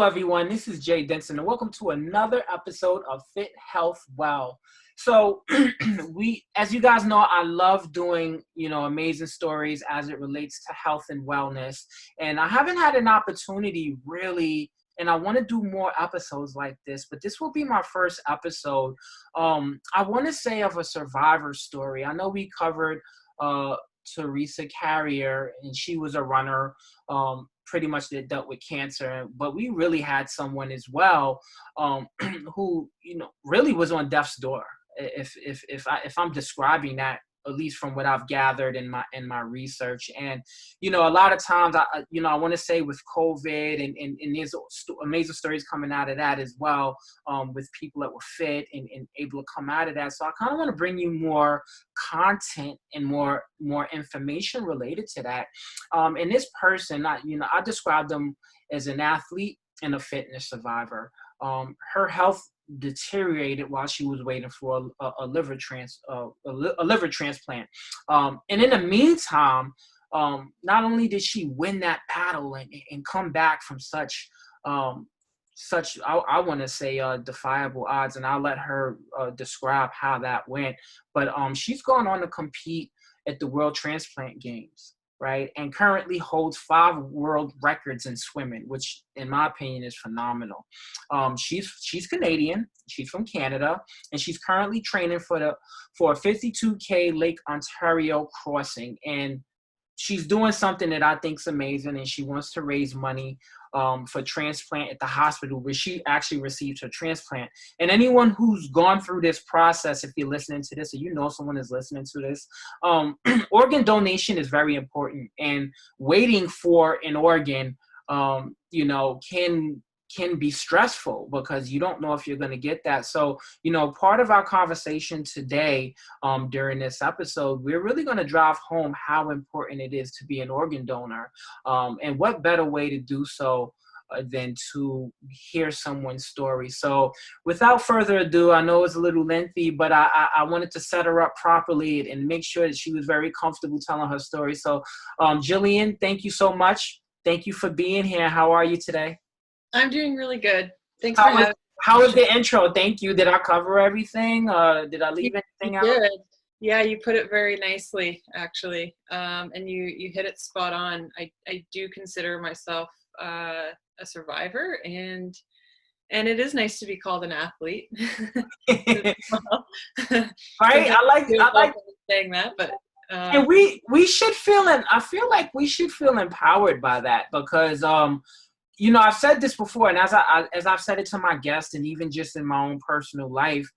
everyone. This is Jay Denson, and welcome to another episode of Fit Health Well. So, as you guys know, I love doing, amazing stories as it relates to health and wellness. And I haven't had an opportunity really, and I want to do more episodes like this, but this will be my first episode. I want to say of a survivor story. I know we covered Teresa Carrier, and she was a runner. Pretty much that dealt with cancer, but we really had someone as well who really was on death's door. If I'm describing that, at least from what I've gathered in my research. And a lot of times I want to say with COVID and there's amazing stories coming out of that as well, with people that were fit and able to come out of that. So I kind of want to bring you more content and more information related to that. And this person, I described them as an athlete and a fitness survivor. Her health deteriorated while she was waiting for a liver transplant. And in the meantime, not only did she win that battle and come back from such I want to say defiable odds, and I'll let her describe how that went. But she's gone on to compete at the World Transplant Games, right? And currently holds 5 world records in swimming, which in my opinion is phenomenal. She's Canadian, she's from Canada, and she's currently training for a 52K Lake Ontario crossing. And she's doing something that I think is amazing, and she wants to raise money for transplant at the hospital where she actually received her transplant. And anyone who's gone through this process, if you're listening to this or someone is listening to this, organ donation is very important. And waiting for an organ, can be stressful because you don't know if you're going to get that. So, part of our conversation today during this episode, we're really going to drive home how important it is to be an organ donor. And what better way to do so than to hear someone's story. So without further ado, I know it's a little lengthy, but I wanted to set her up properly and make sure that she was very comfortable telling her story. So Jillian, thank you so much. Thank you for being here. How are you today? I'm doing really good. Thanks for having me. How was the intro? Thank you. Did I cover everything? Did I leave anything out? Good. Yeah, you put it very nicely, actually. And you hit it spot on. I do consider myself a survivor, and it is nice to be called an athlete. Right? I like saying that, but and we should feel, and I feel like we should feel empowered by that because I've said this before, and as I've said it to my guests, and even just in my own personal life,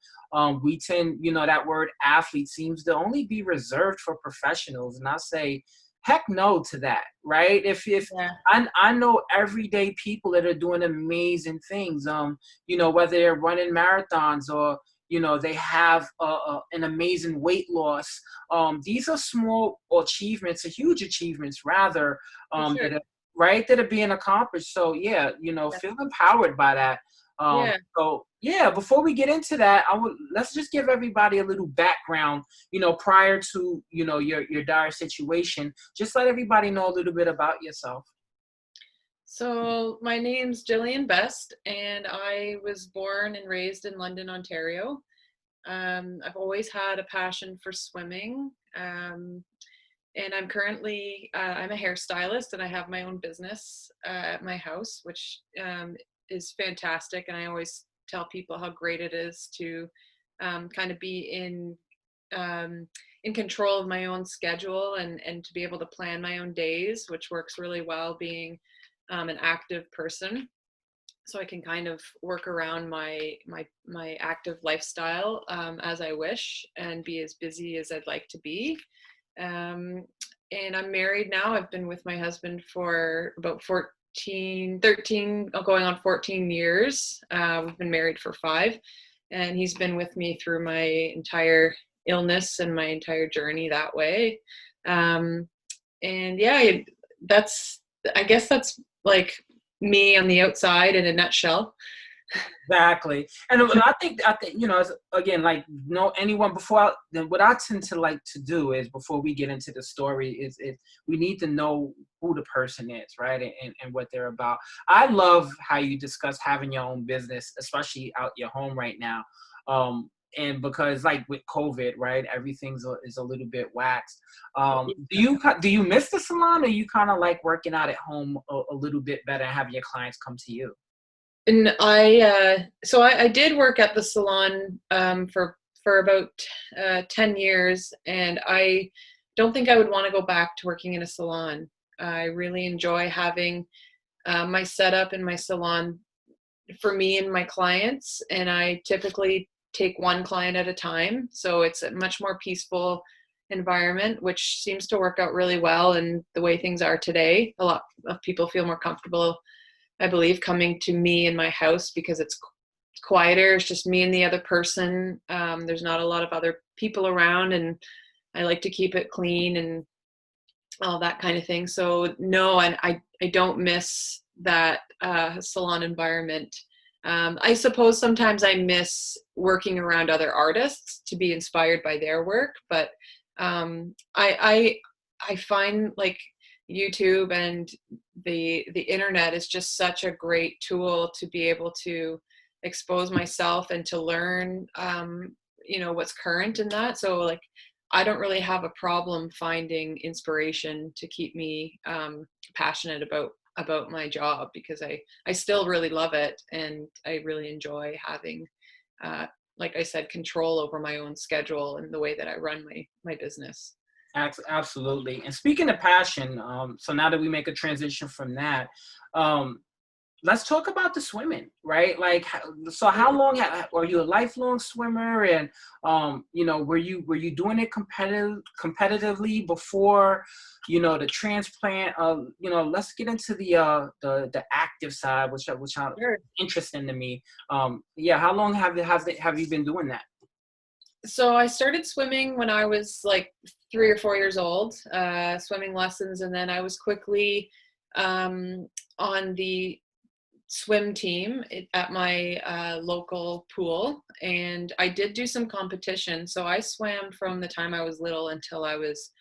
we tend, that word athlete seems to only be reserved for professionals, and I say, heck no to that, right? I know everyday people that are doing amazing things, whether they're running marathons or they have an amazing weight loss. These are small achievements, or huge achievements rather, sure. that are being accomplished. So feel empowered by that. So before we get into that, let's just give everybody a little background, prior to your dire situation. Just let everybody know a little bit about yourself. So my name's Jillian Best, and I was born and raised in London, Ontario. I've always had a passion for swimming. And I'm currently, I'm a hairstylist, and I have my own business at my house, which is fantastic. And I always tell people how great it is to kind of be in control of my own schedule and to be able to plan my own days, which works really well being an active person. So I can kind of work around my active lifestyle as I wish and be as busy as I'd like to be. And I'm married now. I've been with my husband for about 13, going on 14 years. We've been married for 5, and he's been with me through my entire illness and my entire journey that way. And yeah, I guess that's like me on the outside in a nutshell. Exactly. And I think, again, like, anyone then what I tend to like to do is, before we get into the story, is we need to know who the person is, right? And what they're about. I love how you discuss having your own business, especially out your home right now. And because, like, with COVID, right, is a little bit waxed. Do you miss the salon, or you kind of like working out at home a little bit better and having your clients come to you? And so I did work at the salon for about 10 years, and I don't think I would want to go back to working in a salon. I really enjoy having my setup in my salon for me and my clients, and I typically take one client at a time. So it's a much more peaceful environment, which seems to work out really well. And the way things are today, a lot of people feel more comfortable, I believe, coming to me in my house because it's quieter. It's just me and the other person. There's not a lot of other people around, and I like to keep it clean and all that kind of thing. So no, and I don't miss that salon environment. I suppose sometimes I miss working around other artists to be inspired by their work, but I find like YouTube and the internet is just such a great tool to be able to expose myself and to learn what's current in that. So like I don't really have a problem finding inspiration to keep me passionate about my job, because I still really love it, and I really enjoy having like I said, control over my own schedule and the way that I run my business. Absolutely. And speaking of passion, so now that we make a transition from that, um, let's talk about the swimming, right? Like, so how long are you a lifelong swimmer? And were you doing it competitively before, the transplant? Let's get into the active side, which Sure. interesting to me. Yeah, how long have you been doing that? So I started swimming when I was like 3 or 4 years old, swimming lessons, and then I was quickly on the swim team at my local pool, and I did do some competition. So I swam from the time I was little until I was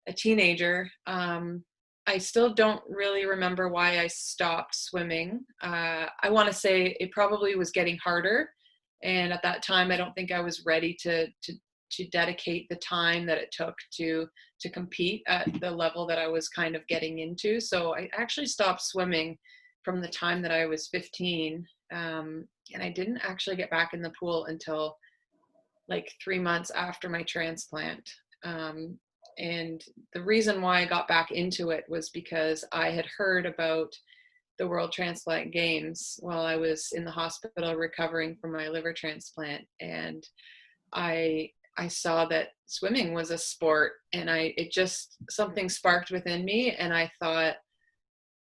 a teenager. I still don't really remember why I stopped swimming. I want to say it probably was getting harder, and at that time, I don't think I was ready to dedicate the time that it took to compete at the level that I was kind of getting into. So I actually stopped swimming from the time that I was 15, and I didn't actually get back in the pool until like 3 months after my transplant. And the reason why I got back into it was because I had heard about the World Transplant Games while I was in the hospital recovering from my liver transplant, and I I saw that swimming was a sport, and it just something sparked within me, and I thought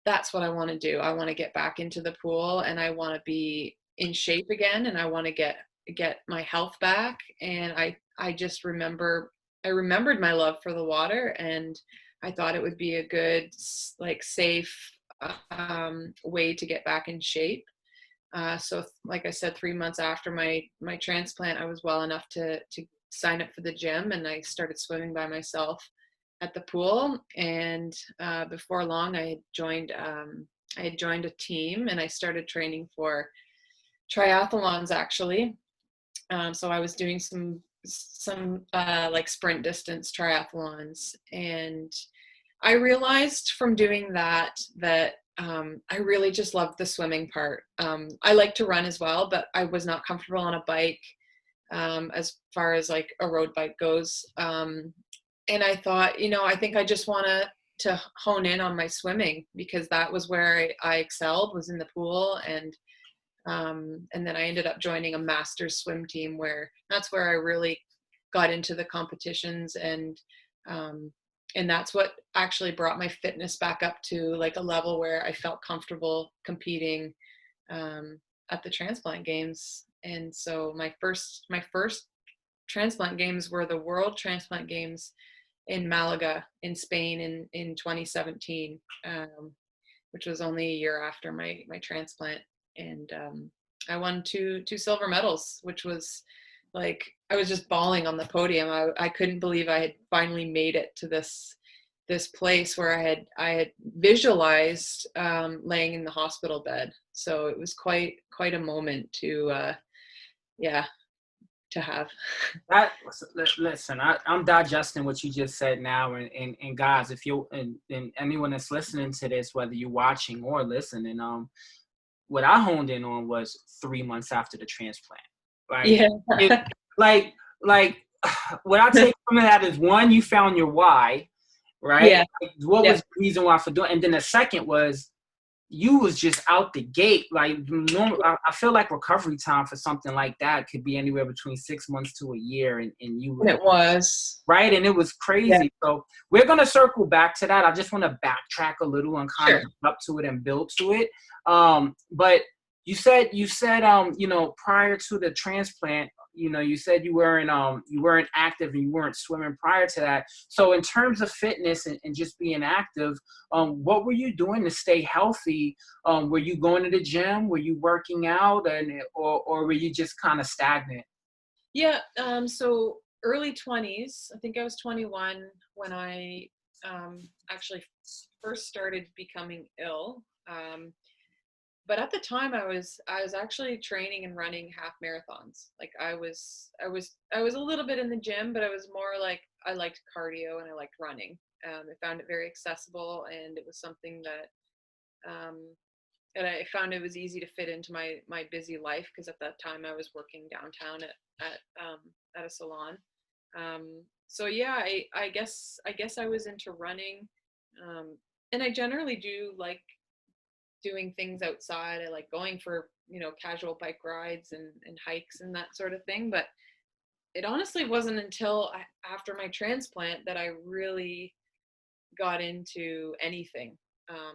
that's what I want to do. I want to get back into the pool, and I want to be in shape again, and I want to get my health back. And I just remembered my love for the water, and I thought it would be a good, like, safe way to get back in shape. So like I said, 3 months after my transplant, I was well enough to sign up for the gym, and I started swimming by myself at the pool. And before long, I had joined a team, and I started training for triathlons actually. So I was doing some like sprint distance triathlons, and I realized from doing that I really just loved the swimming part. I like to run as well, but I was not comfortable on a bike as far as like a road bike goes. And I thought, I think I just want to hone in on my swimming, because that was where I excelled, was in the pool. And then I ended up joining a master's swim team, where that's where I really got into the competitions, um, and that's what actually brought my fitness back up to like a level where I felt comfortable competing at the transplant games. And so my first transplant games were the World Transplant Games in Malaga in Spain in 2017, which was only a year after my transplant. And I won two silver medals, which was like, I was just bawling on the podium. I couldn't believe I had finally made it to this place where I had visualized laying in the hospital bed. So it was quite a moment to yeah, to have. That listen, I'm digesting what you just said now, and guys, if you and anyone that's listening to this, whether you're watching or listening, what I honed in on was 3 months after the transplant. Like, Yeah. it, like what I take from that is, one, you found your why, right? Yeah. Like, what Yeah. was the reason why for doing, and then the second was you was just out the gate. Like, normal, I feel like recovery time for something like that could be anywhere between 6 months to a year, and you And it was. right, and it was Yeah. crazy. So we're gonna circle back to that. I just want to backtrack a little and kind Sure. of up to it and build to it. But you said you know, prior to the transplant, you know, you said you weren't active and you weren't swimming prior to that. So in terms of fitness and just being active, what were you doing to stay healthy? Were you going to the gym? Were you working out, or were you just kind of stagnant? Yeah. So early 20s, I think I was 21 when I actually first started becoming ill. But at the time I was actually training and running half marathons. Like I was a little bit in the gym, but I was more like, I liked cardio and I liked running. I found it very accessible, and it was something that um, and I found it was easy to fit into my busy life, because at that time I was working downtown at a salon. So yeah, I guess I was into running, and I generally do like doing things outside. I like going for, casual bike rides and hikes and that sort of thing. But it honestly wasn't until after my transplant that I really got into anything,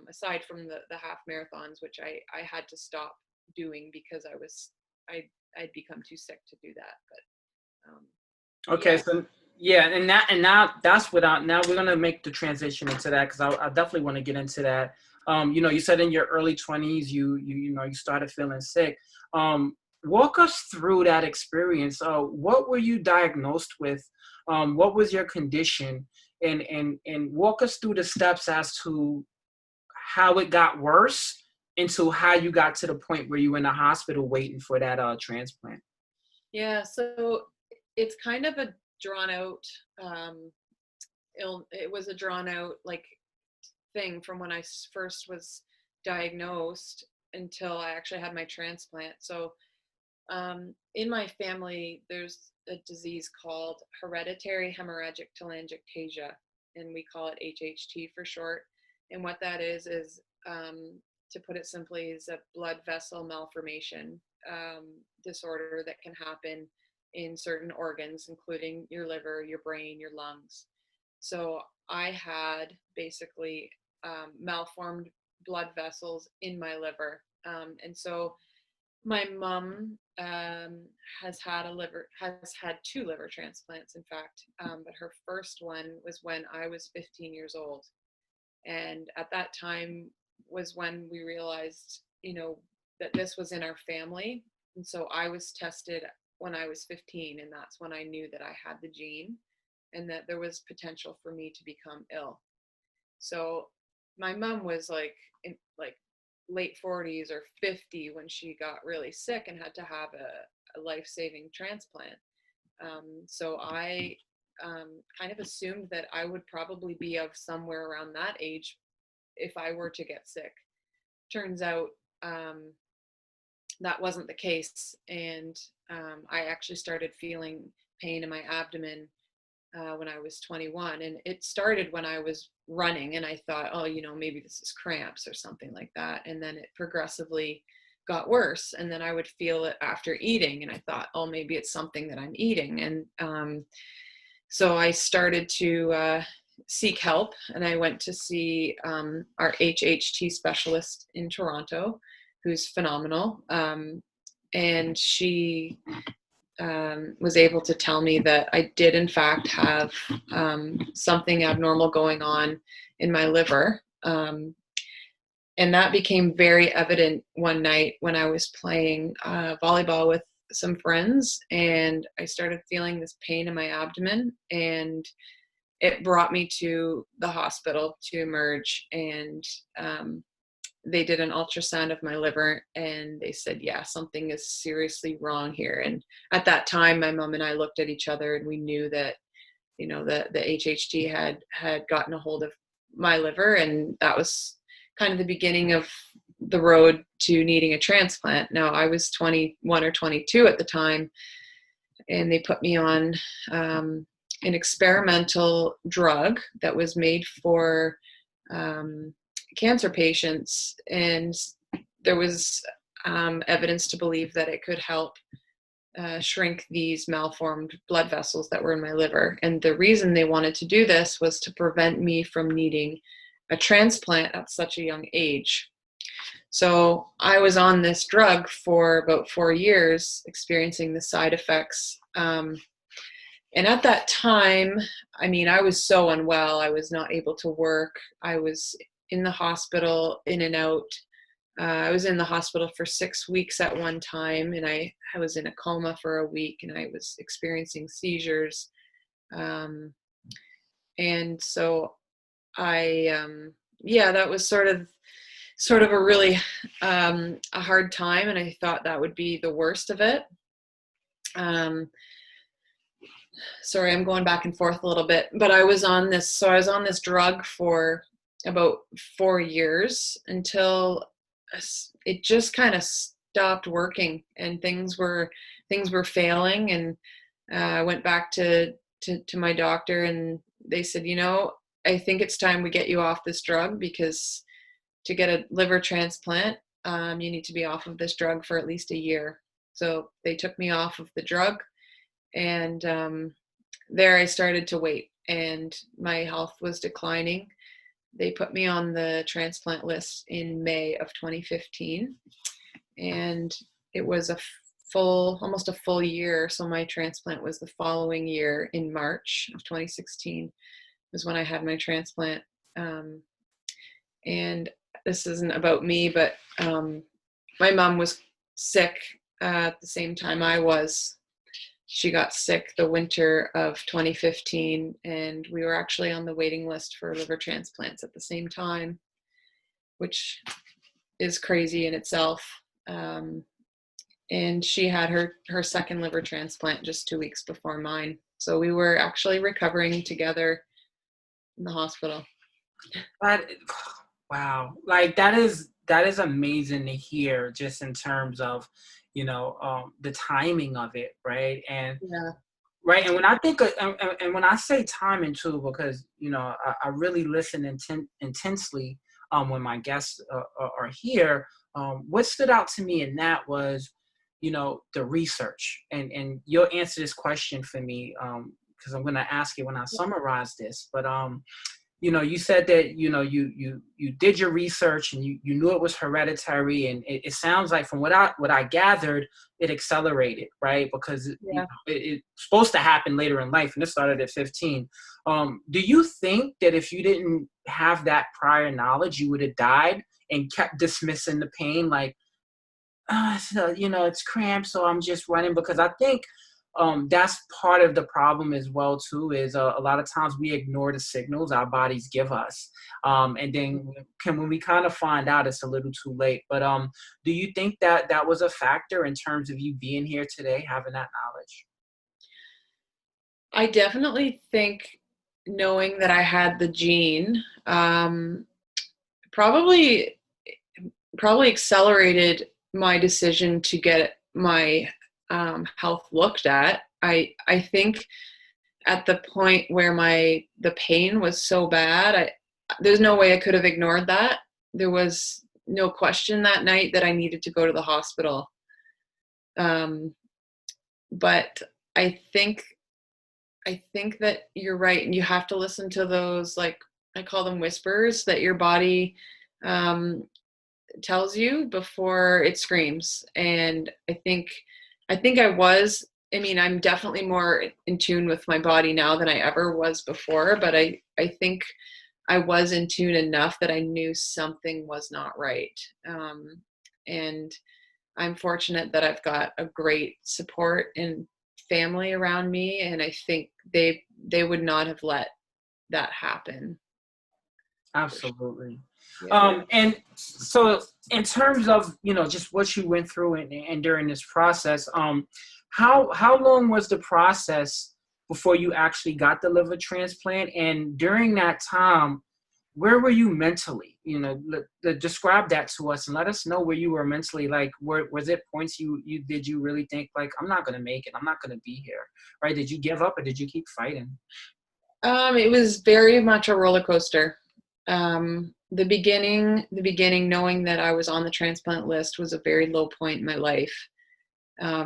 aside from the half marathons, which I had to stop doing because I'd become too sick to do that. But Okay, yeah. so yeah, and now that's without, now we're gonna make the transition into that, because I definitely want to get into that. You know, you said in your early 20s you know, you started feeling sick. Walk us through that experience. What were you diagnosed with? What was your condition? And walk us through the steps as to how it got worse, into how you got to the point where you were in the hospital waiting for that transplant. Yeah, so it's kind of a drawn out um it was a drawn out like thing from when I first was diagnosed until I actually had my transplant. So in my family, there's a disease called hereditary hemorrhagic telangiectasia, and we call it HHT for short. And what that is, to put it simply, is a blood vessel malformation disorder that can happen in certain organs, including your liver, your brain, your lungs. So I had basically malformed blood vessels in my liver. And so my mom has had two liver transplants, in fact. But her first one was when I was 15 years old, and at that time was when we realized, that this was in our family. And so I was tested when I was 15, and that's when I knew that I had the gene and that there was potential for me to become ill. So my mom was like in like late 40s or 50 when she got really sick and had to have a life-saving transplant. So I kind of assumed that I would probably be of somewhere around that age if I were to get sick. Turns out that wasn't the case, and I actually started feeling pain in my abdomen when I was 21. And it started when I was running, and I thought, oh, maybe this is cramps or something like that. And then it progressively got worse. And then I would feel it after eating, and I thought, oh, maybe it's something that I'm eating. And so I started to seek help, and I went to see our HHT specialist in Toronto, who's phenomenal. And she was able to tell me that I did in fact have something abnormal going on in my liver. And that became very evident one night when I was playing volleyball with some friends, and I started feeling this pain in my abdomen, and it brought me to the hospital to emerge. And they did an ultrasound of my liver, and they said, yeah, something is seriously wrong here. And at that time, my mom and I looked at each other, and we knew that, you know, the HHT had gotten a hold of my liver, and that was kind of the beginning of the road to needing a transplant. Now, I was 21 or 22 at the time, and they put me on an experimental drug that was made for cancer patients, and there was evidence to believe that it could help shrink these malformed blood vessels that were in my liver. And the reason they wanted to do this was to prevent me from needing a transplant at such a young age. So I was on this drug for about 4 years, experiencing the side effects. And at that time, I mean, I was so unwell. I was not able to work. I was in the hospital, in and out. I was in the hospital for 6 weeks at one time, and I was in a coma for a week, and I was experiencing seizures. And so yeah, that was sort of a really a hard time, and I thought that would be the worst of it. Sorry, I'm going back and forth a little bit, but I was on this drug for about 4 years until it just kind of stopped working, and things were failing. And I went back to my doctor, and they said, you know, I think it's time we get you off this drug, because to get a liver transplant, you need to be off of this drug for at least a year. So they took me off of the drug, and there I started to wait, and my health was declining. They put me on the transplant list in May of 2015, and it was almost a full year. So my transplant was the following year in March of 2016 was when I had my transplant. And this isn't about me, but my mom was sick at the same time I was. She got sick the winter of 2015, and we were actually on the waiting list for liver transplants at the same time, which is crazy in itself. And she had her second liver transplant just 2 weeks before mine. So we were actually recovering together in the hospital. But wow, like that is amazing to hear, just in terms of, you know, the timing of it, right? And Yeah. right, and when I think of, and when I say timing too, because you know I really listen intensely when my guests are here. What stood out to me in that was, you know, the research, and you'll answer this question for me, because I'm going to ask you when I summarize this, but you know, you said that, you know, you did your research, and you knew it was hereditary, and it sounds like, from what I gathered, it accelerated, right? Because you Yeah. know, it's supposed to happen later in life, and it started at 15. Do you think that if you didn't have that prior knowledge, you would have died and kept dismissing the pain, like, so, you know, it's cramped, so I'm just running? Because I think that's part of the problem as well too, is a lot of times we ignore the signals our bodies give us, and then when we kind of find out, it's a little too late. But do you think that that was a factor in terms of you being here today, having that knowledge? I definitely think knowing that I had the gene probably accelerated my decision to get my health looked at. I think at the point where the pain was so bad, there's no way I could have ignored that. There was no question that night that I needed to go to the hospital. But I think that you're right, and you have to listen to those, like, I call them whispers, that your body tells you before it screams. And I mean, I'm definitely more in tune with my body now than I ever was before, but I think I was in tune enough that I knew something was not right. And I'm fortunate that I've got a great support and family around me, and I think they would not have let that happen. Absolutely. Yeah. And so in terms of, just what you went through and during this process, how long was the process before you actually got the liver transplant? And during that time, where were you mentally? Describe that to us and let us know where you were mentally. Like, was it points did you really think like, I'm not going to make it, I'm not going to be here, right? Did you give up or did you keep fighting? It was very much a roller coaster. The beginning, knowing that I was on the transplant list was a very low point in my life.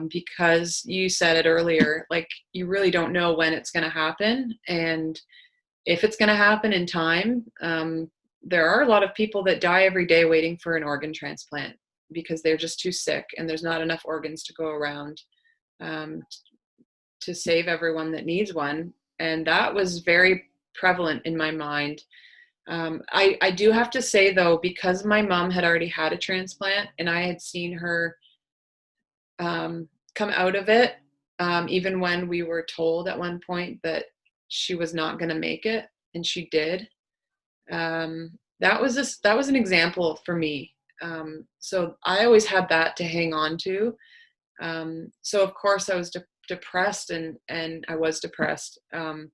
Because you said it earlier, like, you really don't know when it's going to happen. And if it's going to happen in time, there are a lot of people that die every day waiting for an organ transplant because they're just too sick and there's not enough organs to go around um, to save everyone that needs one. And that was very prevalent in my mind. I do have to say, though, because my mom had already had a transplant and I had seen her come out of it, even when we were told at one point that she was not going to make it, and she did. That was an example for me. So I always had that to hang on to. So of course I was depressed, and I was depressed um,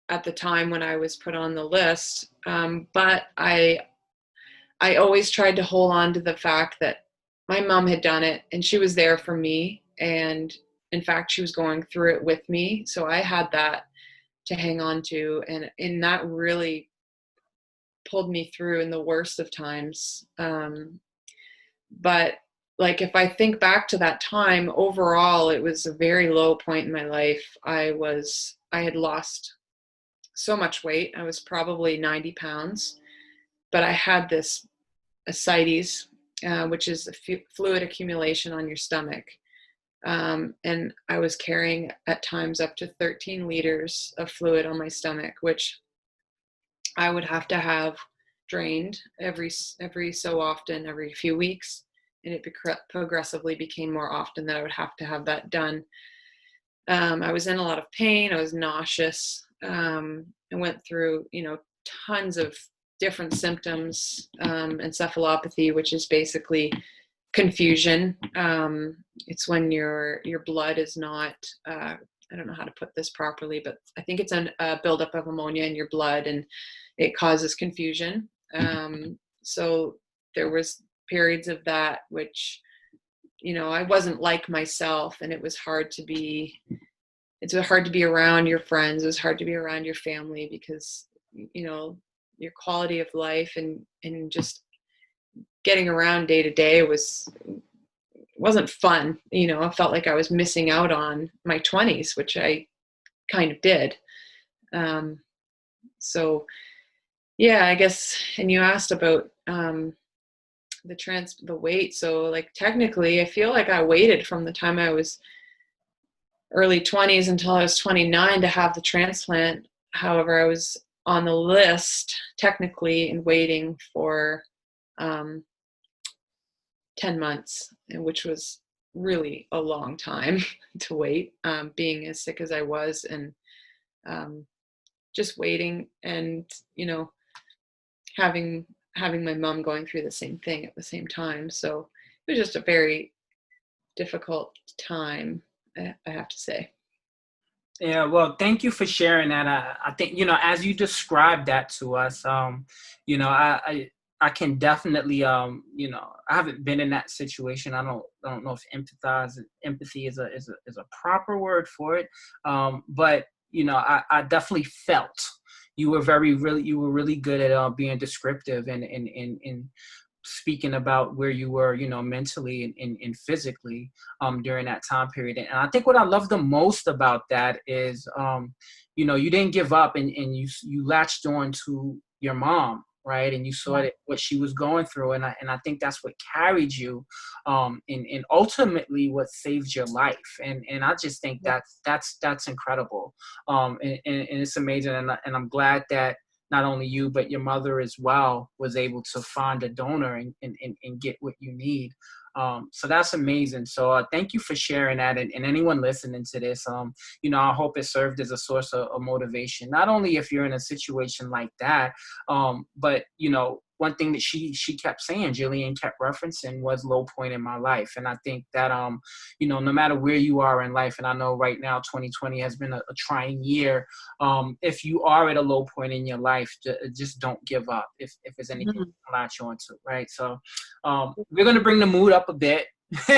at the time when I was put on the list. But I always tried to hold on to the fact that my mom had done it and she was there for me. And in fact, she was going through it with me. So I had that to hang on to. And that really pulled me through in the worst of times. But like, if I think back to that time, overall, it was a very low point in my life. I had lost so much weight. I was probably 90 pounds, but I had this ascites, which is a fluid accumulation on your stomach. And I was carrying at times up to 13 liters of fluid on my stomach, which I would have to have drained every so often, every few weeks. And it progressively became more often that I would have to have that done. I was in a lot of pain. I was nauseous. I went through, tons of different symptoms, encephalopathy, which is basically confusion. It's when your blood is not, I don't know how to put this properly, but I think it's a buildup of ammonia in your blood, and it causes confusion. So there was periods of that, which, I wasn't like myself, and it was hard to be around your friends. It was hard to be around your family because, your quality of life and just getting around day to day wasn't fun. I felt like I was missing out on my 20s, which I kind of did. So yeah, I guess. And you asked about the weight. So like, technically I feel like I waited from the time I was early 20s until I was 29 to have the transplant. However, I was on the list technically and waiting for 10 months, which was really a long time to wait, being as sick as I was, and just waiting, and having my mom going through the same thing at the same time. So it was just a very difficult time, I have to say. Yeah, well, thank you for sharing that. I think, as you described that to us, I can definitely, I haven't been in that situation. I don't know if empathy is a proper word for it. But, I definitely felt you were really good at being descriptive and speaking about where you were, mentally and physically during that time period. And I think what I love the most about that is, you didn't give up, and you latched on to your mom, right? And you saw that what she was going through, and I think that's what carried you, and ultimately what saved your life. And I just think that's incredible, and it's amazing, and I'm glad that not only you but your mother as well was able to find a donor and get what you need. So that's amazing. So thank you for sharing that, and anyone listening to this, I hope it served as a source of motivation, not only if you're in a situation like that, but one thing that she kept saying, Jillian kept referencing, was low point in my life. And I think that no matter where you are in life, and I know right now 2020 has been a trying year, if you are at a low point in your life, just don't give up if there's anything you can latch onto, right? So we're going to bring the mood up a bit. I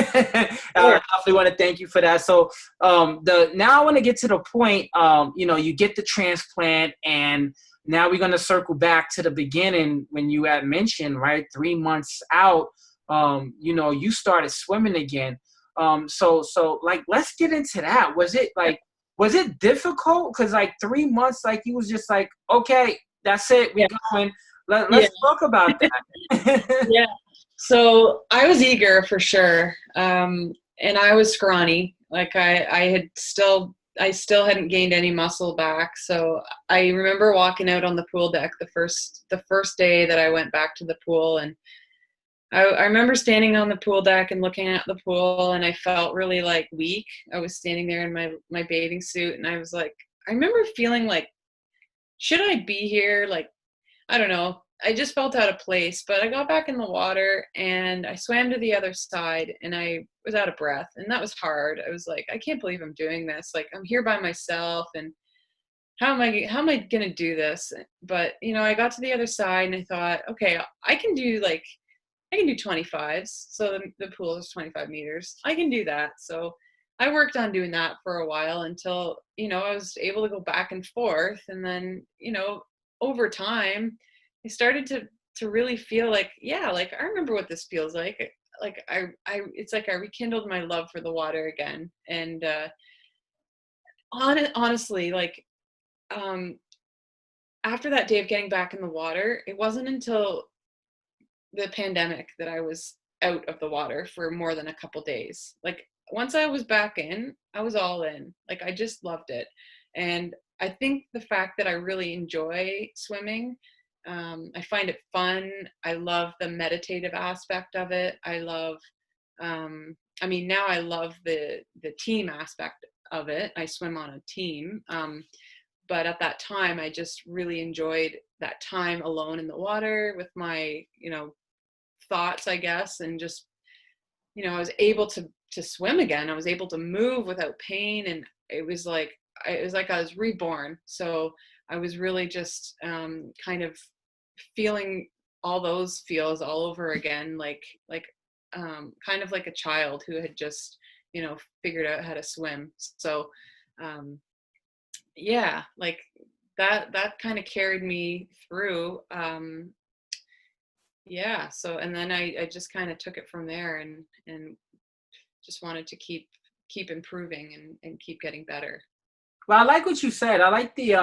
definitely want to thank you for that. So now I want to get to the point, you get the transplant, and now we're going to circle back to the beginning when you had mentioned, right, 3 months out, you started swimming again. So like, let's get into that. Was it difficult? Because like 3 months, like you was just like, okay, that's it, we're going. Let's talk about that. Yeah. So I was eager for sure. And I was scrawny. Like I still hadn't gained any muscle back. So I remember walking out on the pool deck the first day that I went back to the pool, and I remember standing on the pool deck and looking at the pool, and I felt really like weak. I was standing there in my bathing suit, and I was like, I remember feeling like, should I be here? Like, I don't know. I just felt out of place, but I got back in the water and I swam to the other side, and I was out of breath, and that was hard. I was like, I can't believe I'm doing this. Like, I'm here by myself, and how am I going to do this? But, I got to the other side and I thought, okay, I can do 25s. So the pool is 25 meters. I can do that. So I worked on doing that for a while until, I was able to go back and forth. And then, over time, I started to really feel like, yeah, like I remember what this feels like. Like it's like I rekindled my love for the water again. And honestly, like after that day of getting back in the water, it wasn't until the pandemic that I was out of the water for more than a couple days. Like once I was back in, I was all in. Like I just loved it. And I think the fact that I really enjoy swimming, I find it fun. I love the meditative aspect of it. I love, now I love the team aspect of it. I swim on a team. But at that time, I just really enjoyed that time alone in the water with my, thoughts, I guess, and just, I was able to swim again. I was able to move without pain, and it was like I was reborn. So I was really just kind of feeling all those feels all over again, kind of like a child who had just figured out how to swim. So yeah, like that kind of carried me through. Yeah, so and then I just kind of took it from there, and just wanted to keep improving and keep getting better. Well, I like what you said. I like the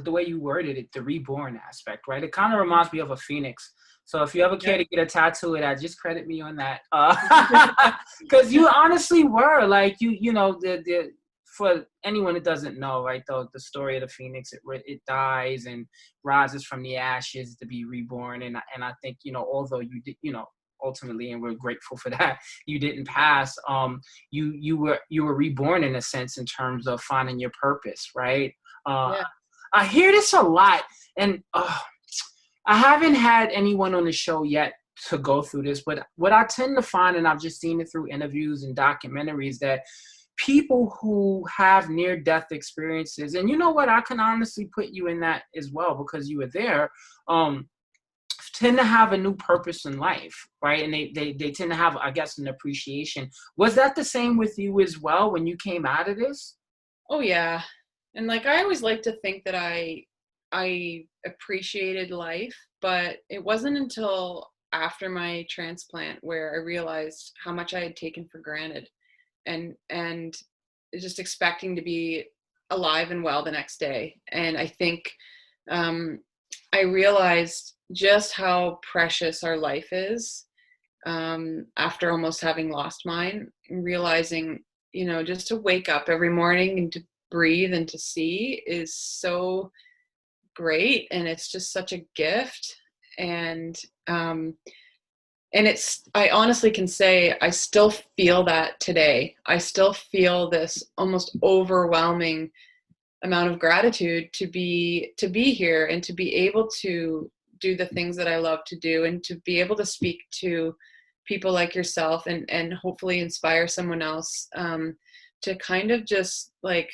way you worded it, the reborn aspect, right? It kind of reminds me of a phoenix. So if you ever care to get a tattoo of that, just credit me on that. Because you honestly were like, the for anyone that doesn't know, right, the story of the phoenix, it dies and rises from the ashes to be reborn. And I think, although you did, ultimately, and we're grateful for that, you didn't pass. You were reborn in a sense in terms of finding your purpose, right? Yeah. I hear this a lot, and I haven't had anyone on the show yet to go through this, but what I tend to find, and I've just seen it through interviews and documentaries, that people who have near-death experiences, and you know what, I can honestly put you in that as well because you were there, tend to have a new purpose in life, right? And they tend to have, I guess, an appreciation. Was that the same with you as well when you came out of this? Oh yeah. And like I always like to think that I appreciated life, but it wasn't until after my transplant where I realized how much I had taken for granted, and just expecting to be alive and well the next day. And I think I realized just how precious our life is, after almost having lost mine, realizing, just to wake up every morning and to breathe and to see is so great. And it's just such a gift. And, I honestly can say I still feel that today. I still feel this almost overwhelming amount of gratitude to be here and to be able to do the things that I love to do, and to be able to speak to people like yourself, and hopefully inspire someone else, to kind of just like,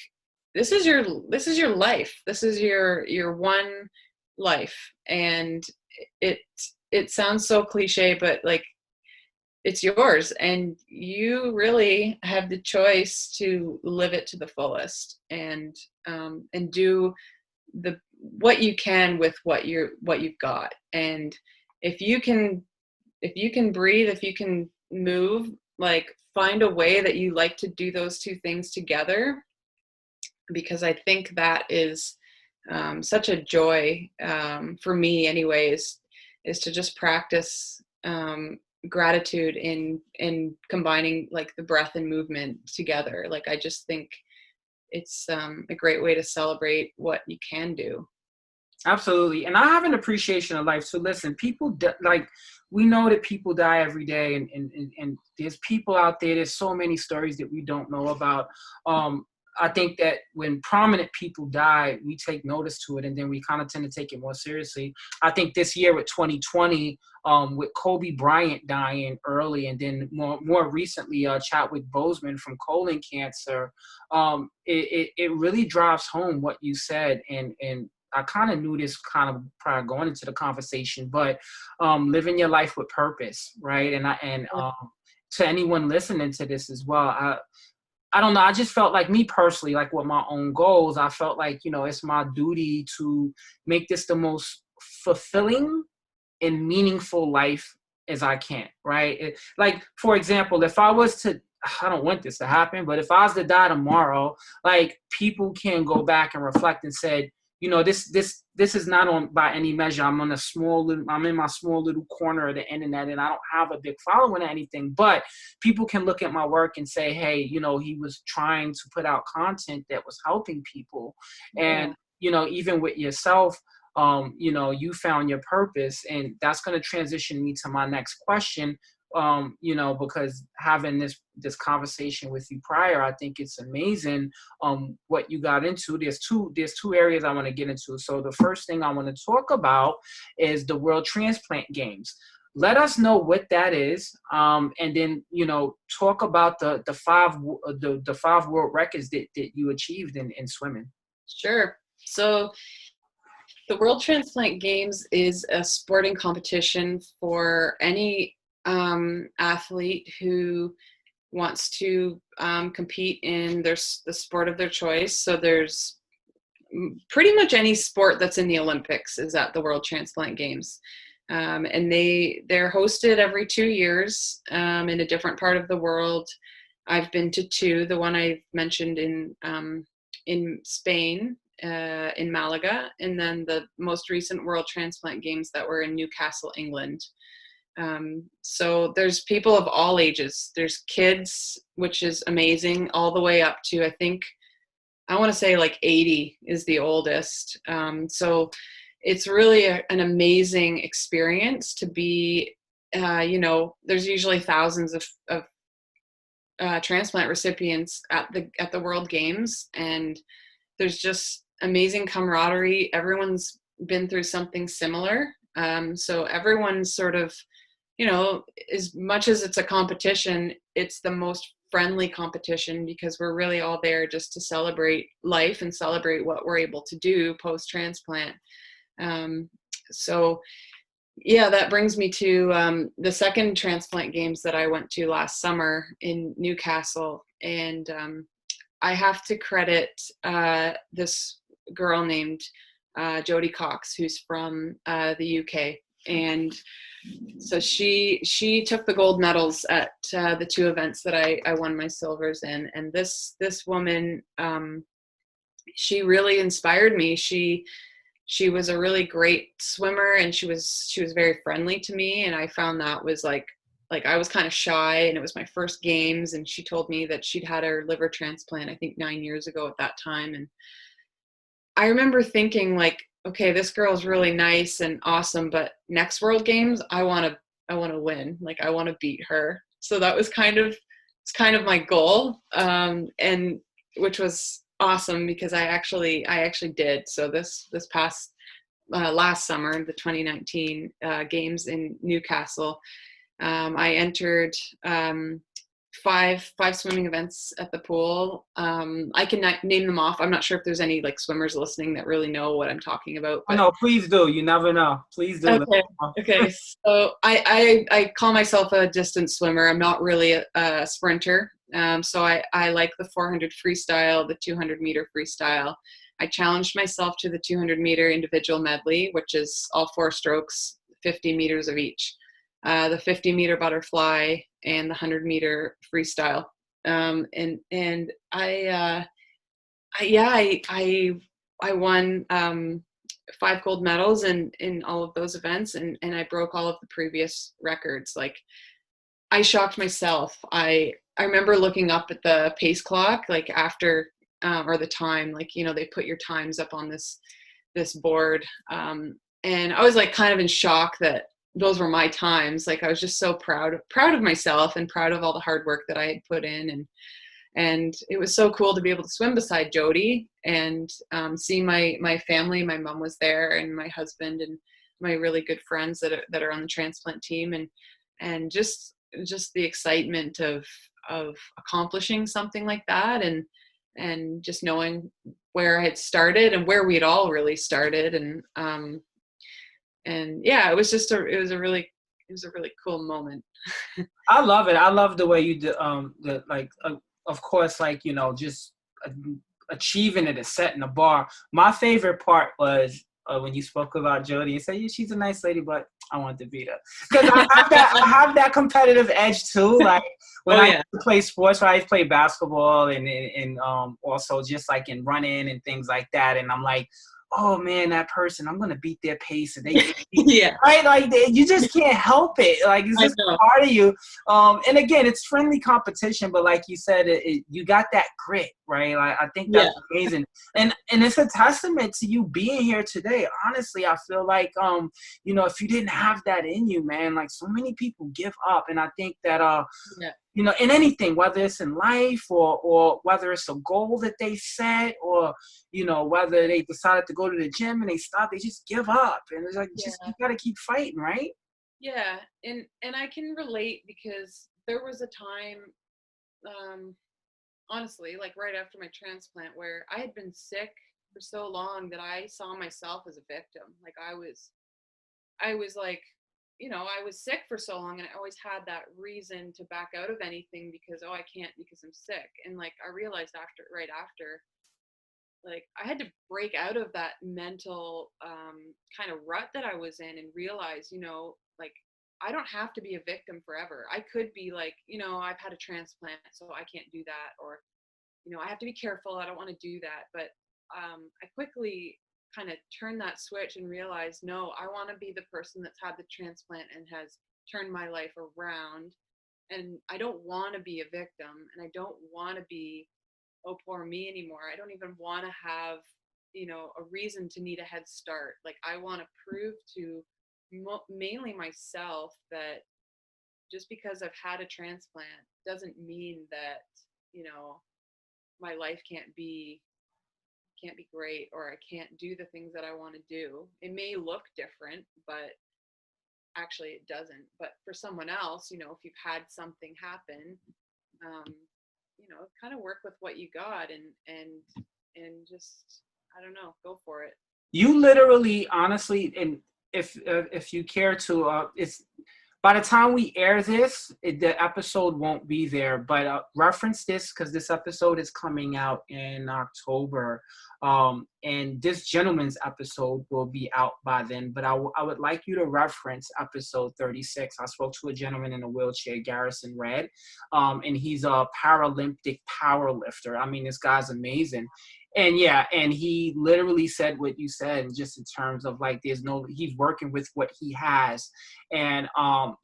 this is your life, this is your one life. And it it sounds so cliche, but like, it's yours, and you really have the choice to live it to the fullest, and do the what you can with what you've got. And if you can breathe, if you can move, like, find a way that you like to do those two things together, because I think that is, such a joy, for me anyways, is to just practice, gratitude in combining like the breath and movement together. Like, I just think it's, a great way to celebrate what you can do. Absolutely. And I have an appreciation of life. So listen, like, we know that people die every day, and there's people out there, there's so many stories that we don't know about. I think that when prominent people die, we take notice to it, and then we kind of tend to take it more seriously. I think this year with 2020, with Kobe Bryant dying early, and then more recently, Chadwick Boseman from colon cancer, it really drives home what you said. And I kind of knew this kind of prior going into the conversation, but living your life with purpose, right? And to anyone listening to this as well, I don't know. I just felt like, me personally, like with my own goals, I felt like, it's my duty to make this the most fulfilling and meaningful life as I can, right? Like, for example, if I was to, I don't want this to happen, but if I was to die tomorrow, like, people can go back and reflect and say, this is not on by any measure. I'm in my small little corner of the internet, and I don't have a big following or anything, but people can look at my work and say, hey, he was trying to put out content that was helping people. Yeah. And, even with yourself, you found your purpose, and that's going to transition me to my next question. Because having this conversation with you prior, I think it's amazing what you got into. There's two areas I want to get into. So the first thing I want to talk about is the World Transplant Games. Let us know what that is, and then talk about the five world records that you achieved in swimming. Sure. So the World Transplant Games is a sporting competition for any, athlete who wants to, compete in the sport of their choice. So there's pretty much any sport that's in the Olympics is at the World Transplant Games. And they're hosted every 2 years, in a different part of the world. I've been to two. The one I mentioned in Spain, in Malaga, and then the most recent World Transplant Games that were in Newcastle, England. So there's people of all ages. There's kids, which is amazing, all the way up to, I want to say like 80 is the oldest. So it's really an amazing experience to be, there's usually thousands of transplant recipients at the World Games, and there's just amazing camaraderie. Everyone's been through something similar. So everyone's sort of, as much as it's a competition, it's the most friendly competition, because we're really all there just to celebrate life and celebrate what we're able to do post-transplant. So yeah, that brings me to, the second transplant games that I went to last summer in Newcastle. And I have to credit, this girl named, Jodie Cox, who's from, the UK. And so she took the gold medals at, the two events that I won my silvers in. And this woman, she really inspired me. She she was a really great swimmer, and she was very friendly to me. And I found that was like I was kind of shy, and it was my first games, and she told me that she'd had her liver transplant, I think 9 years ago at that time. And I remember thinking like, okay, this girl's really nice and awesome, but next World Games, I want to win. Like, I want to beat her. So that was it's kind of my goal. And which was awesome because I actually did. So this past last summer, the 2019 games in Newcastle, I entered five swimming events at the pool. I can name them off. I'm not sure if there's any like swimmers listening that really know what I'm talking about, Oh but no, please do. You never know. Please do. okay. Okay. So I call myself a distance swimmer. I'm not really a sprinter. So I like the 400 freestyle, the 200-meter freestyle. I challenged myself to the 200-meter individual medley, which is all 4 strokes, 50 meters of each. The 50-meter butterfly and the 100-meter freestyle. And I won 5 gold medals in all of those events, and I broke all of the previous records. Like, I shocked myself. I remember looking up at the pace clock, like after or the time, like, you know, they put your times up on this board, and I was like kind of in shock that those were my times. Like, I was just so proud of myself and proud of all the hard work that I had put in. And it was so cool to be able to swim beside Jody and see my family. My mom was there, and my husband, and my really good friends that are on the transplant team, and just the excitement of accomplishing something like that, and just knowing where I had started and where we'd all really started. And yeah, it was a really cool moment. I love it. I love the way you do. Of course, like, you know, just achieving it and setting the bar. My favorite part was when you spoke about Jody and said, yeah, she's a nice lady, but I want to beat her. Because I have that competitive edge too. Like, when I used to play sports, right, I used to play basketball and also just like in running and things like that. And I'm like, oh man, that person, I'm gonna beat their pace, and they Yeah, right, like you just can't help it. Like, it's just part of you. And again, it's friendly competition, but like you said, you got that grit, right? Like, I think that's amazing, and it's a testament to you being here today. Honestly, I feel like you know, if you didn't have that in you, man, like, so many people give up, and I think that you know, in anything, whether it's in life or whether it's a goal that they set, or, you know, whether they decided to go to the gym and they stop, they just give up. And it's like, just, you got to keep fighting, right? Yeah. And I can relate because there was a time, honestly, like right after my transplant, where I had been sick for so long that I saw myself as a victim. Like, I was like, you know, I was sick for so long, and I always had that reason to back out of anything because, oh, I can't because I'm sick. And like, I realized right after, like, I had to break out of that mental kind of rut that I was in and realize, you know, like, I don't have to be a victim forever. I could be like, you know, I've had a transplant, so I can't do that. Or, you know, I have to be careful. I don't want to do that. But I quickly kind of turned that switch and realized, no, I want to be the person that's had the transplant and has turned my life around. And I don't want to be a victim, and I don't want to be, oh, poor me anymore. I don't even want to have, you know, a reason to need a head start. Like, I want to prove to mainly myself that just because I've had a transplant doesn't mean that, you know, my life can't be great, or I can't do the things that I want to do. It may look different, but actually it doesn't. But for someone else, you know, if you've had something happen, you know, kind of work with what you got, and just, I don't know, go for it. You literally, honestly, and if you care to, it's by the time we air this, the episode won't be there. But reference this because this episode is coming out in October, and this gentleman's episode will be out by then. But I would like you to reference episode 36. I spoke to a gentleman in a wheelchair, Garrison Red, and he's a Paralympic power lifter. I mean, this guy's amazing. And yeah, and he literally said what you said, just in terms of like, he's working with what he has. And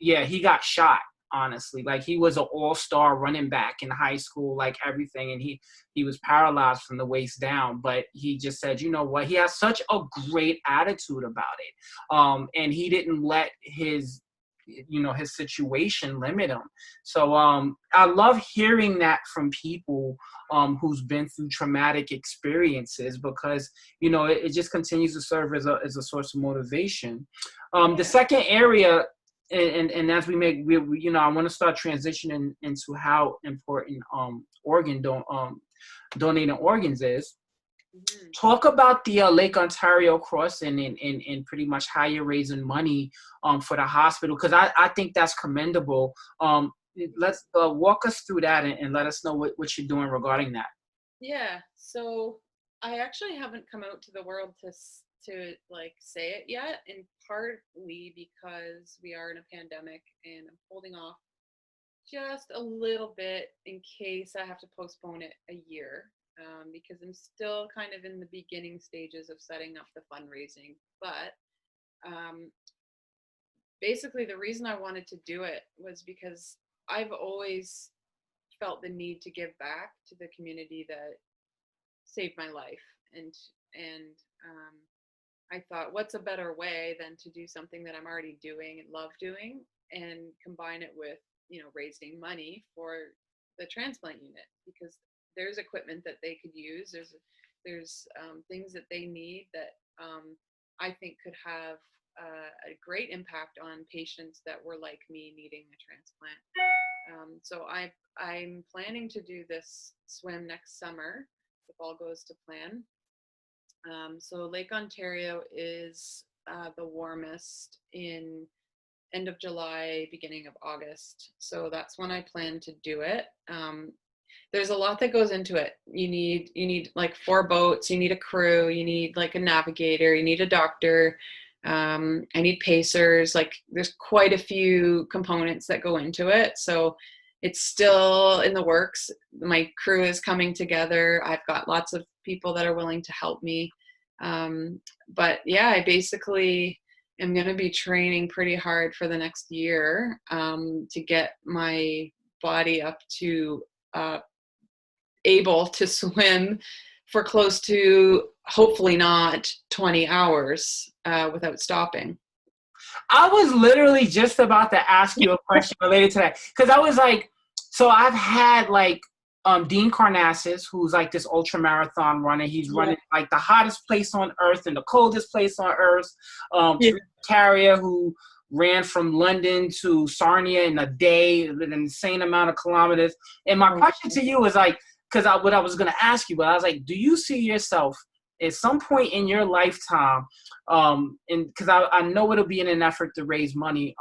yeah, he got shot, honestly. Like, he was an all-star running back in high school, like everything. And he was paralyzed from the waist down, but he just said, you know what, he has such a great attitude about it. And he didn't let his situation limit him. So I love hearing that from people who's been through traumatic experiences, because it just continues to serve as a source of motivation. The second area, and as I want to start transitioning into how important donating organs is. Mhm. Talk about the Lake Ontario crossing, and pretty much how you're raising money for the hospital, because I think that's commendable. Let's walk us through that, and let us know what you're doing regarding that. Yeah, so I actually haven't come out to the world to like say it yet, and partly because we are in a pandemic and I'm holding off just a little bit in case I have to postpone it a year, because I'm still kind of in the beginning stages of setting up the fundraising. But um, basically, the reason I wanted to do it was because I've always felt the need to give back to the community that saved my life, and I thought, what's a better way than to do something that I'm already doing and love doing, and combine it with raising money for the transplant unit, because there's equipment that they could use. There's things that they need that I think could have a great impact on patients that were like me needing a transplant. So I'm planning to do this swim next summer if all goes to plan. So Lake Ontario is the warmest in end of July, beginning of August. So that's when I plan to do it. There's a lot that goes into it. You need like 4 boats, you need a crew, you need like a navigator, you need a doctor. I need pacers. Like, there's quite a few components that go into it. So it's still in the works. My crew is coming together. I've got lots of people that are willing to help me. But yeah, I basically am going to be training pretty hard for the next year to get my body up to able to swim for close to, hopefully not 20 hours without stopping. I was literally just about to ask you a question related to that, because I was like, so I've had like Dean Karnassus, who's like this ultra marathon runner. He's Yeah. running like the hottest place on earth and the coldest place on earth. Yeah. Teresa Carrier, who ran from London to Sarnia in a day, an insane amount of kilometers. And my question to you is like, because what I was going to ask you, but I was like, do you see yourself at some point in your lifetime, and because I know it'll be in an effort to raise money,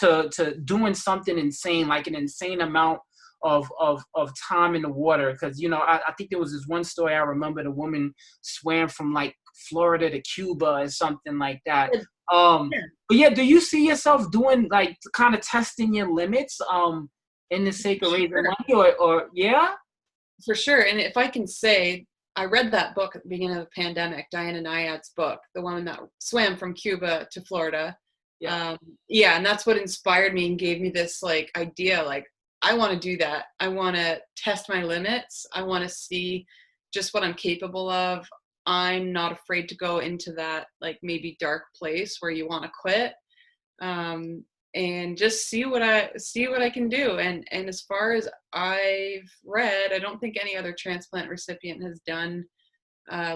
to doing something insane, like an insane amount of time in the water? Because I think there was this one story I remember, the woman swam from like Florida to Cuba or something like that. But yeah, do you see yourself doing like kind of testing your limits in the sake of raising Sure. money, or yeah? For sure. And if I can say, I read that book at the beginning of the pandemic, Diana Nyad's book, the woman that swam from Cuba to Florida. Yeah. Yeah, and that's what inspired me and gave me this like idea, like, I want to do that. I want to test my limits. I want to see just what I'm capable of. I'm not afraid to go into that like maybe dark place where you want to quit. Um, and just see what I can do. And as far as I've read, I don't think any other transplant recipient has done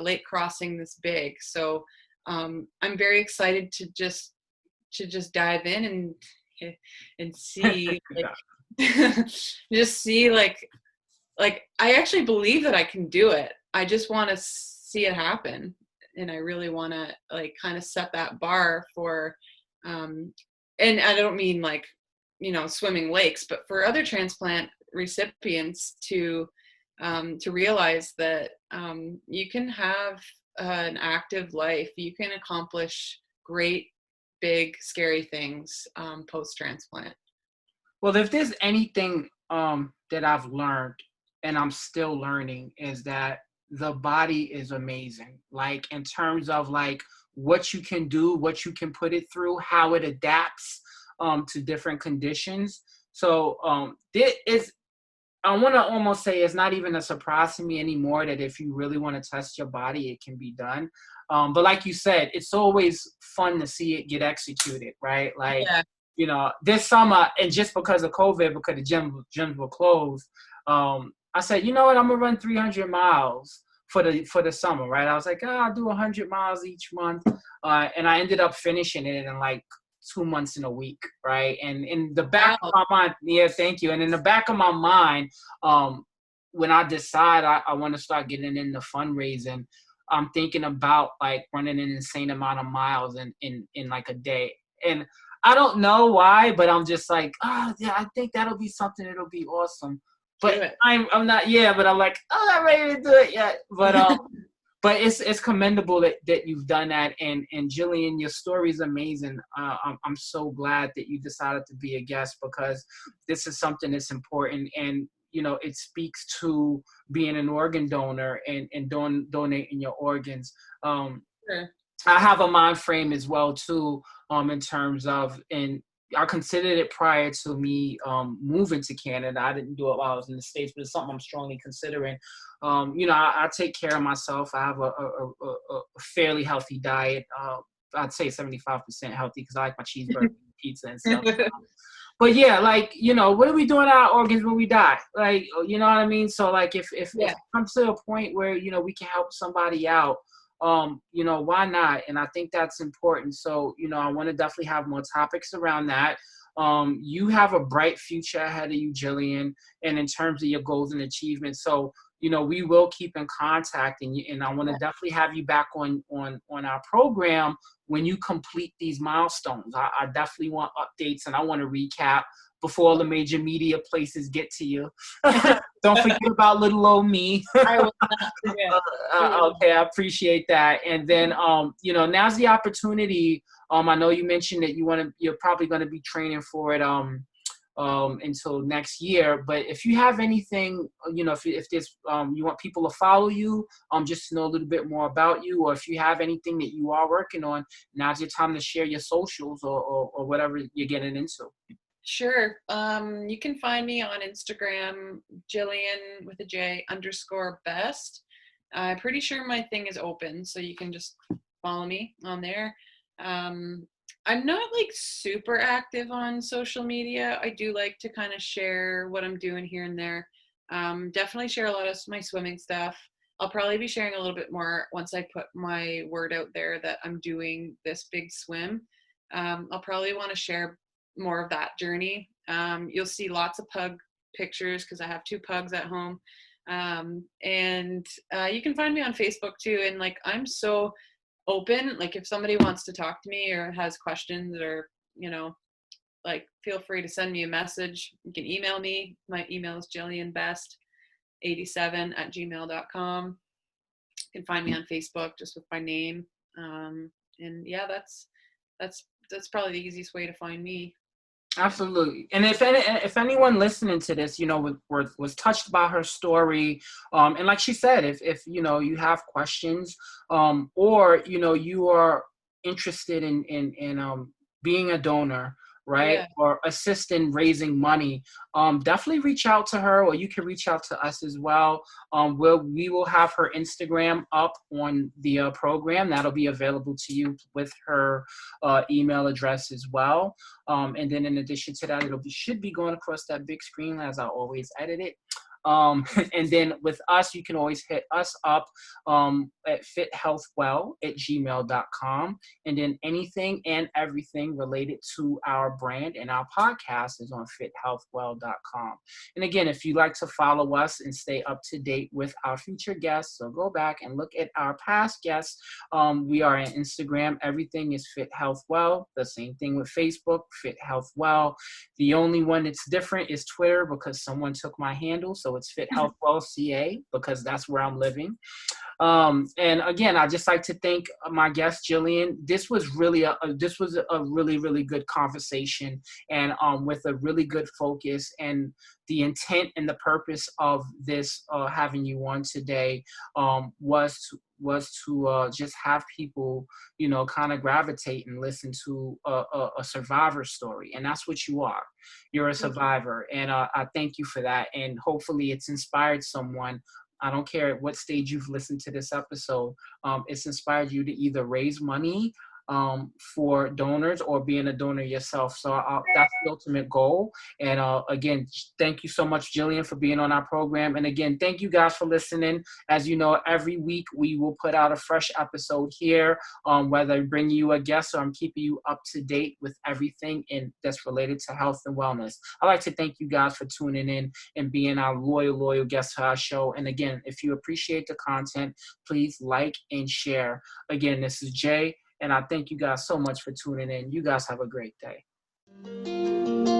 lake crossing this big. So I'm very excited to just dive in and see, like, just see like I actually believe that I can do it. I just want to see it happen, and I really want to like kind of set that bar for um and I don't mean like swimming lakes, but for other transplant recipients to realize that you can have an active life, you can accomplish great big scary things post transplant. Well, if there's anything that I've learned, and I'm still learning, is that the body is amazing. Like in terms of like what you can do, what you can put it through, how it adapts to different conditions. So this is, I want to almost say it's not even a surprise to me anymore that if you really want to test your body, it can be done. But like you said, it's always fun to see it get executed, right? Like, Yeah. this summer, and just because of COVID, because the gyms were closed, I said, you know what, I'm gonna run 300 miles for the summer, right? I was like, I'll do 100 miles each month, and I ended up finishing it in like 2 months in a week, right? And in the back Wow. of my mind, yeah, thank you. And in the back of my mind, when I decide I want to start getting into fundraising, I'm thinking about like running an insane amount of miles in like a day. And I don't know why, but I'm just like, yeah, I think that'll be something that'll be awesome. Do But it. I'm not, yeah, but I'm like, I'm not ready to do it yet. But it's commendable that you've done that, and Jillian, your story is amazing. I'm so glad that you decided to be a guest, because this is something that's important, and it speaks to being an organ donor and donating your organs. Sure. I have a mind frame as well too, in terms of, and I considered it prior to me moving to Canada. I didn't do it while I was in the States, but it's something I'm strongly considering. I take care of myself. I have a fairly healthy diet. I'd say 75% healthy, because I like my cheeseburger, pizza, and stuff. But yeah, like, what are we doing to our organs when we die? Like, you know what I mean? So like, if Yeah. it comes to a point where, we can help somebody out, why not? And I think that's important. So, I want to definitely have more topics around that. You have a bright future ahead of you, Jillian, and in terms of your goals and achievements. So, we will keep in contact, and I want to definitely have you back on our program when you complete these milestones. I definitely want updates, and I want to recap before all the major media places get to you. Don't forget about little old me. I will not forget. Okay, I appreciate that. And then, now's the opportunity. I know you mentioned that you're probably going to be training for it until next year. But if you have anything, if there's you want people to follow you, just to know a little bit more about you, or if you have anything that you are working on, now's your time to share your socials or whatever you're getting into. Sure. You can find me on Instagram, Jillian with a J _best. I'm pretty sure my thing is open, so you can just follow me on there. I'm not like super active on social media. I do like to kind of share what I'm doing here and there. Definitely share a lot of my swimming stuff. I'll probably be sharing a little bit more once I put my word out there that I'm doing this big swim. I'll probably want to share more of that journey. You'll see lots of pug pictures because I have 2 pugs at home. And you can find me on Facebook too. And like, I'm so open. Like if somebody wants to talk to me or has questions or, like feel free to send me a message. You can email me. My email is jillianbest87@gmail.com. You can find me on Facebook just with my name. And yeah, that's probably the easiest way to find me. Absolutely. And if anyone listening to this, was touched by her story, and like she said, if you have questions, or you are interested in being a donor, right, Yeah. or assist in raising money, definitely reach out to her, or you can reach out to us as well. We will have her Instagram up on the program. That'll be available to you with her email address as well. And then in addition to that, should be going across that big screen as I always edit it. And then with us, you can always hit us up at fithealthwell@gmail.com. And then anything and everything related to our brand and our podcast is on fithealthwell.com. And again, if you'd like to follow us and stay up to date with our future guests, so go back and look at our past guests. We are on Instagram. Everything is Fit Health Well. The same thing with Facebook, Fit Health Well. The only one that's different is Twitter, because someone took my handle. So it's Fit Health Well CA, because that's where I'm living. And again, I just like to thank my guest Jillian. This was really a really really good conversation, and with a really good focus, and the intent and the purpose of this having you on today was to just have people, kind of gravitate and listen to a survivor story, and that's what you are. You're a Thank you. survivor, and I thank you for that. And hopefully, it's inspired someone. I don't care at what stage you've listened to this episode. It's inspired you to either raise money for donors or being a donor yourself. So that's the ultimate goal. And again, thank you so much, Jillian, for being on our program. And again, thank you guys for listening. As you know, every week we will put out a fresh episode here, whether I bring you a guest or I'm keeping you up to date with everything that's related to health and wellness. I'd like to thank you guys for tuning in and being our loyal guests to our show. And again, if you appreciate the content, please like and share. Again, this is Jay, and I thank you guys so much for tuning in. You guys have a great day.